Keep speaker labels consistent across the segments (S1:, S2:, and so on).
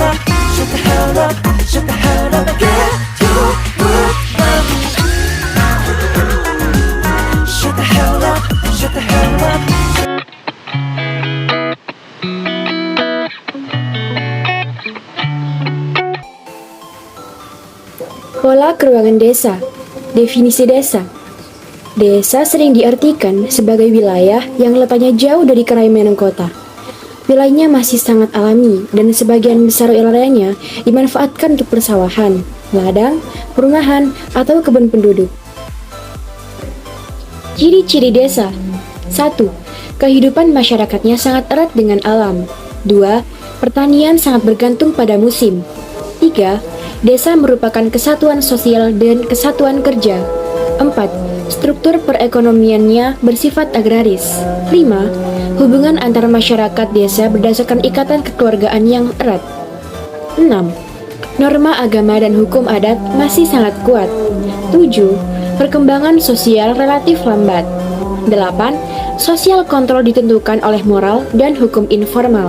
S1: up, shut the hell up, shut the hell up, get your work done. Shut the hell up, shut the hell up.
S2: Pola keuangan desa. Definisi desa. Desa sering diartikan sebagai wilayah yang letaknya jauh dari keramaian kota. Wilayahnya masih sangat alami dan sebagian besar wilayahnya dimanfaatkan untuk persawahan, ladang, perumahan, atau kebun penduduk. Ciri-ciri desa. 1. Kehidupan masyarakatnya sangat erat dengan alam. 2. Pertanian sangat bergantung pada musim. 3. Desa merupakan kesatuan sosial dan kesatuan kerja. 4. Struktur perekonomiannya bersifat agraris. 5. Hubungan antar masyarakat desa berdasarkan ikatan kekeluargaan yang erat. 6. Norma agama dan hukum adat masih sangat kuat. 7. Perkembangan sosial relatif lambat. 8. Sosial kontrol ditentukan oleh moral dan hukum informal.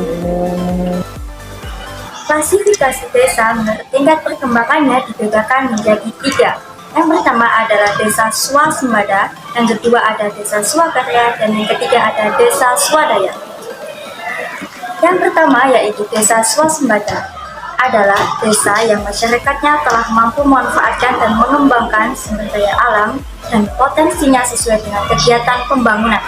S3: Klasifikasi desa menurut tingkat perkembangannya dibedakan menjadi 3. Yang pertama adalah desa swasembada, yang kedua ada desa swakarya, dan yang ketiga ada desa swadaya. Yang pertama yaitu desa swasembada adalah desa yang masyarakatnya telah mampu memanfaatkan dan mengembangkan sumber daya alam dan potensinya sesuai dengan kegiatan pembangunan.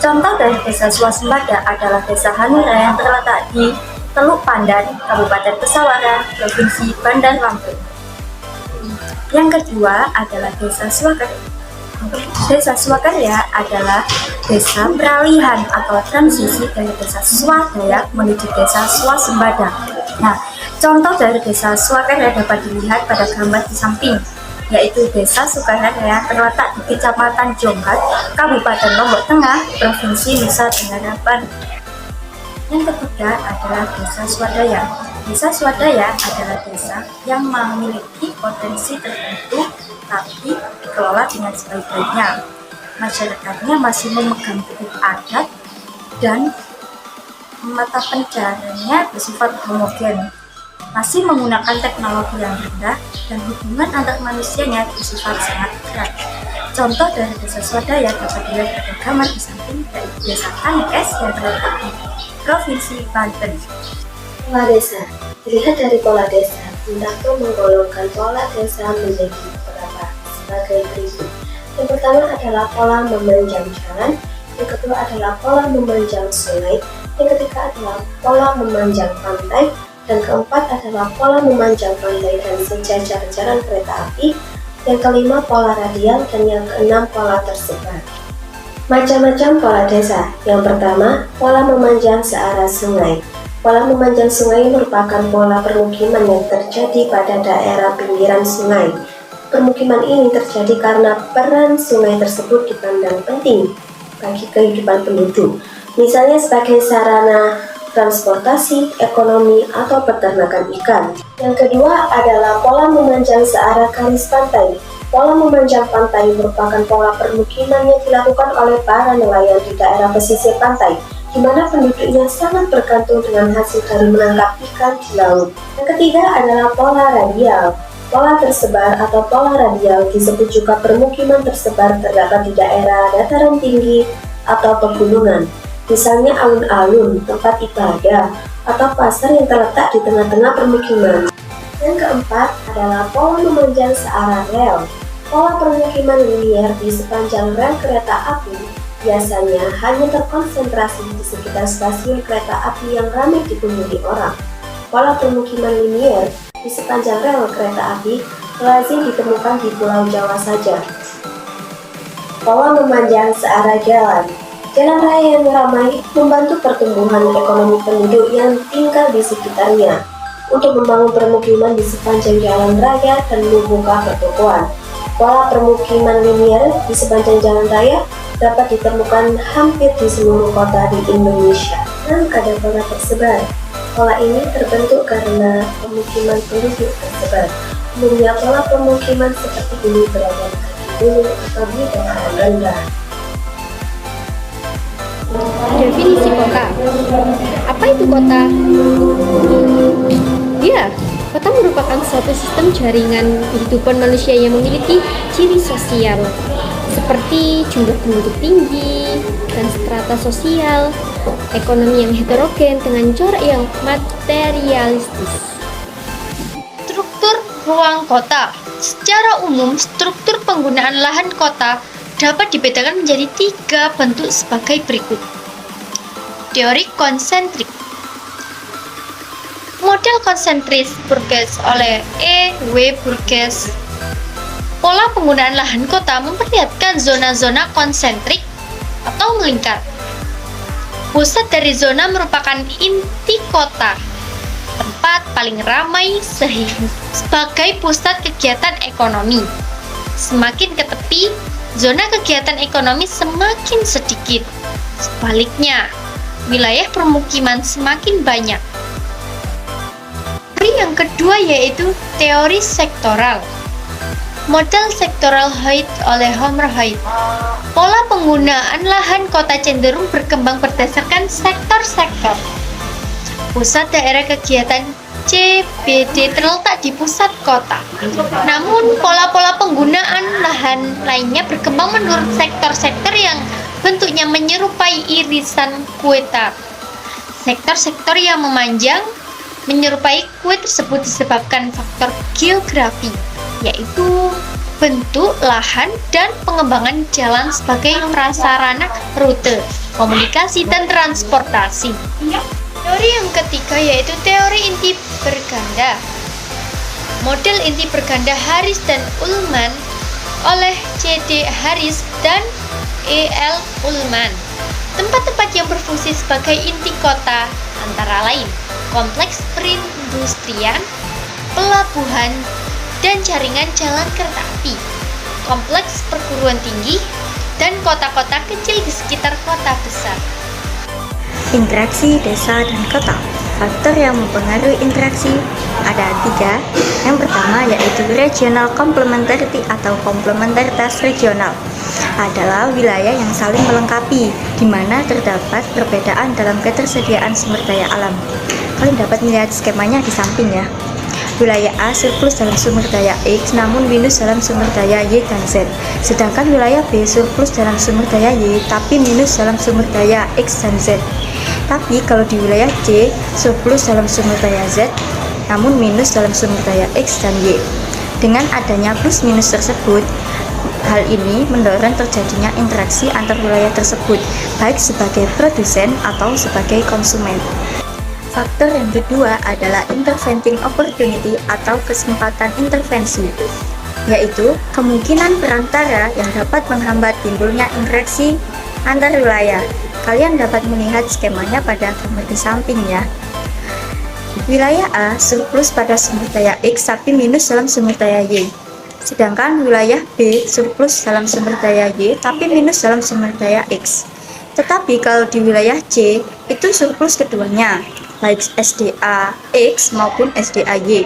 S3: Contoh dari desa swasembada adalah desa Hanura yang terletak di Teluk Pandan, Kabupaten Pesawaran, Provinsi Bandar Lampung. Yang kedua adalah desa swakarya. Desa swakarya adalah desa peralihan atau transisi dari desa swadaya menuju desa swasembada. Nah, contoh dari desa swakarya dapat dilihat pada gambar di samping, yaitu desa Sukaraya terletak di Kecamatan Jongkat, Kabupaten Lombok Tengah, Provinsi Nusa Tenggara Barat. Yang ketiga adalah desa swadaya. Desa swadaya adalah desa yang memiliki potensi tertentu tapi dikelola dengan sebaik-baiknya. Masyarakatnya masih memegang teguh adat dan mata pencahariannya bersifat homogen, masih menggunakan teknologi yang rendah dan hubungan antar manusianya bersifat sangat erat. Contoh dari desa swadaya dapat dilihat pada gambar di samping, yaitu desa Kanikes yang terletak di Provinsi Banten.
S4: Pola desa. Dilihat dari pola desa, Hendakto menggolongkan pola desa menjadi beberapa sebagai berikut. Yang pertama adalah pola memanjang jalan, yang kedua adalah pola memanjang sungai, yang ketiga adalah pola memanjang pantai, dan keempat adalah pola memanjang pantai dan sejajar jalan kereta api, yang kelima pola radial, dan yang keenam pola tersebar. Macam-macam pola desa. Yang pertama, pola memanjang searah sungai. Pola memanjang sungai merupakan pola permukiman yang terjadi pada daerah pinggiran sungai. Permukiman ini terjadi karena peran sungai tersebut dipandang penting bagi kehidupan penduduk, misalnya sebagai sarana transportasi, ekonomi, atau peternakan ikan. Yang kedua adalah pola memanjang searah garis pantai. Pola memanjang pantai merupakan pola permukiman yang dilakukan oleh para nelayan di daerah pesisir pantai, di mana penduduknya sangat bergantung dengan hasil dari menangkap ikan di laut. Yang ketiga adalah pola radial. Pola tersebar atau pola radial disebut juga permukiman tersebar terdapat di daerah dataran tinggi atau pegunungan, misalnya alun-alun, tempat ibadah, atau pasar yang terletak di tengah-tengah permukiman. Yang keempat adalah pola memanjang searah rel. Pola permukiman linier di sepanjang rel kereta api biasanya hanya terkonsentrasi di sekitar stasiun kereta api yang ramai dikunjungi orang. Pola permukiman linier di sepanjang rel kereta api lazim ditemukan di Pulau Jawa saja. Pola memanjang searah jalan. Jalan raya yang ramai membantu pertumbuhan ekonomi penduduk yang tinggal di sekitarnya untuk membangun permukiman di sepanjang jalan raya dan membuka pertokoan. Pola permukiman linier di sepanjang jalan raya dapat ditemukan hampir di seluruh kota di Indonesia. Dan ada pola tersebar. Pola ini terbentuk karena pemukiman penduduk tersebar. Umumnya pola pemukiman seperti ini berada di gunung atau di dataran rendah.
S2: Definisi kota. Apa itu kota? Ya, kota merupakan suatu sistem jaringan kehidupan manusia yang memiliki ciri sosial seperti jumlah penduduk tinggi dan strata sosial, ekonomi yang heterogen dengan corak yang materialistis.
S5: Struktur ruang kota. Secara umum, struktur penggunaan lahan kota dapat dibedakan menjadi 3 bentuk sebagai berikut. Teori konsentrik. Model konsentris Burgess oleh E.W. Burgess. Pola penggunaan lahan kota memperlihatkan zona-zona konsentrik atau melingkar. Pusat dari zona merupakan inti kota, tempat paling ramai sebagai pusat kegiatan ekonomi. Semakin ke tepi, zona kegiatan ekonomi semakin sedikit. Sebaliknya, wilayah permukiman semakin banyak. Teori yang kedua yaitu teori sektoral. Model sektoral Hoyt oleh Homer Hoyt. Pola penggunaan lahan kota cenderung berkembang berdasarkan sektor-sektor. Pusat daerah kegiatan CBD terletak di pusat kota. Namun, pola-pola penggunaan lahan lainnya berkembang menurut sektor-sektor yang bentuknya menyerupai irisan kue tart. Sektor-sektor yang memanjang menyerupai kue tersebut disebabkan faktor geografi, yaitu bentuk lahan dan pengembangan jalan sebagai prasarana rute, komunikasi, dan transportasi. Teori yang ketiga yaitu teori inti berganda. Model inti berganda Harris dan Ullman oleh C.D. Harris dan E.L. Ullman. Tempat-tempat yang berfungsi sebagai inti kota antara lain kompleks perindustrian, pelabuhan, dan jaringan jalan kereta api, kompleks perguruan tinggi, dan kota-kota kecil di sekitar kota besar.
S3: Interaksi desa dan kota. Faktor yang mempengaruhi interaksi ada 3. Yang pertama yaitu regional complementarity atau komplementaritas regional. Adalah wilayah yang saling melengkapi, di mana terdapat perbedaan dalam ketersediaan sumber daya alam. Kalian dapat melihat skemanya di samping ya. Wilayah A surplus dalam sumber daya X namun minus dalam sumber daya Y dan Z. Sedangkan wilayah B surplus dalam sumber daya Y tapi minus dalam sumber daya X dan Z. Tapi kalau di wilayah C surplus dalam sumber daya Z namun minus dalam sumber daya X dan Y. Dengan adanya plus minus tersebut, hal ini mendorong terjadinya interaksi antar wilayah tersebut, baik sebagai produsen atau sebagai konsumen. Faktor yang kedua adalah interventing opportunity atau kesempatan intervensi, yaitu kemungkinan perantara yang dapat menghambat timbulnya interaksi antar wilayah. Kalian dapat melihat skemanya pada gambar di samping ya. Wilayah A surplus pada sumber daya X tapi minus dalam sumber daya Y. Sedangkan wilayah B surplus dalam sumber daya Y tapi minus dalam sumber daya X. Tetapi kalau di wilayah C itu surplus keduanya, baik SDA X maupun SDA Y.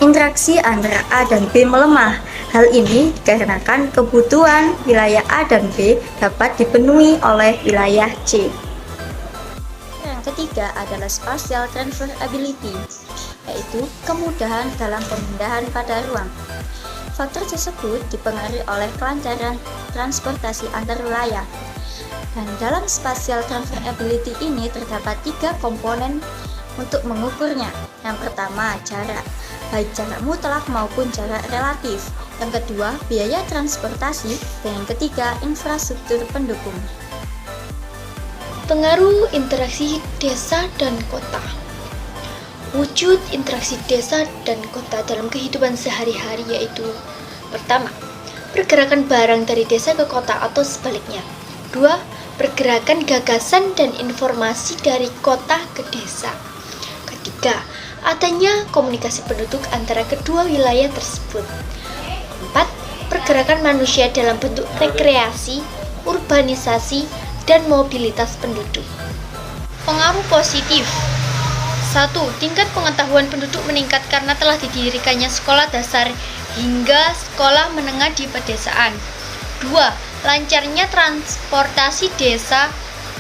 S3: Interaksi antara A dan B melemah. Hal ini dikarenakan kebutuhan wilayah A dan B dapat dipenuhi oleh wilayah C. Yang ketiga adalah spatial transferability, yaitu kemudahan dalam pemindahan pada ruang. Faktor tersebut dipengaruhi oleh kelancaran transportasi antar wilayah. Dan dalam spatial transferability ini terdapat 3 komponen untuk mengukurnya. Yang pertama, jarak, baik jarak mutlak maupun jarak relatif. Yang kedua, biaya transportasi. Dan yang ketiga, infrastruktur pendukung.
S5: Pengaruh interaksi desa dan kota. Wujud interaksi desa dan kota dalam kehidupan sehari-hari yaitu: pertama, pergerakan barang dari desa ke kota atau sebaliknya. 2. Pergerakan gagasan dan informasi dari kota ke desa. Ketiga, adanya komunikasi penduduk antara kedua wilayah tersebut. 4. Pergerakan manusia dalam bentuk rekreasi, urbanisasi, dan mobilitas penduduk. Pengaruh positif. 1. Tingkat pengetahuan penduduk meningkat karena telah didirikannya sekolah dasar hingga sekolah menengah di pedesaan. 2. Lancarnya transportasi desa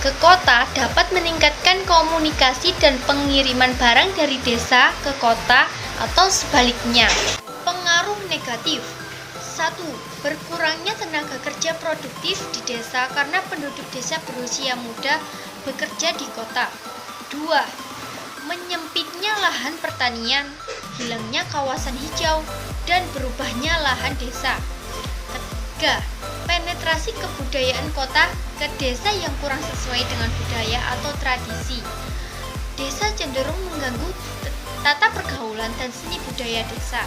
S5: ke kota dapat meningkatkan komunikasi dan pengiriman barang dari desa ke kota atau sebaliknya. Pengaruh negatif. 1. Berkurangnya tenaga kerja produktif di desa karena penduduk desa berusia muda bekerja di kota. 2. Menyempitnya lahan pertanian, hilangnya kawasan hijau, dan berubahnya lahan desa. 3. Penetrasi kebudayaan kota ke desa yang kurang sesuai dengan budaya atau tradisi. Desa cenderung mengganggu tata pergaulan dan seni budaya desa.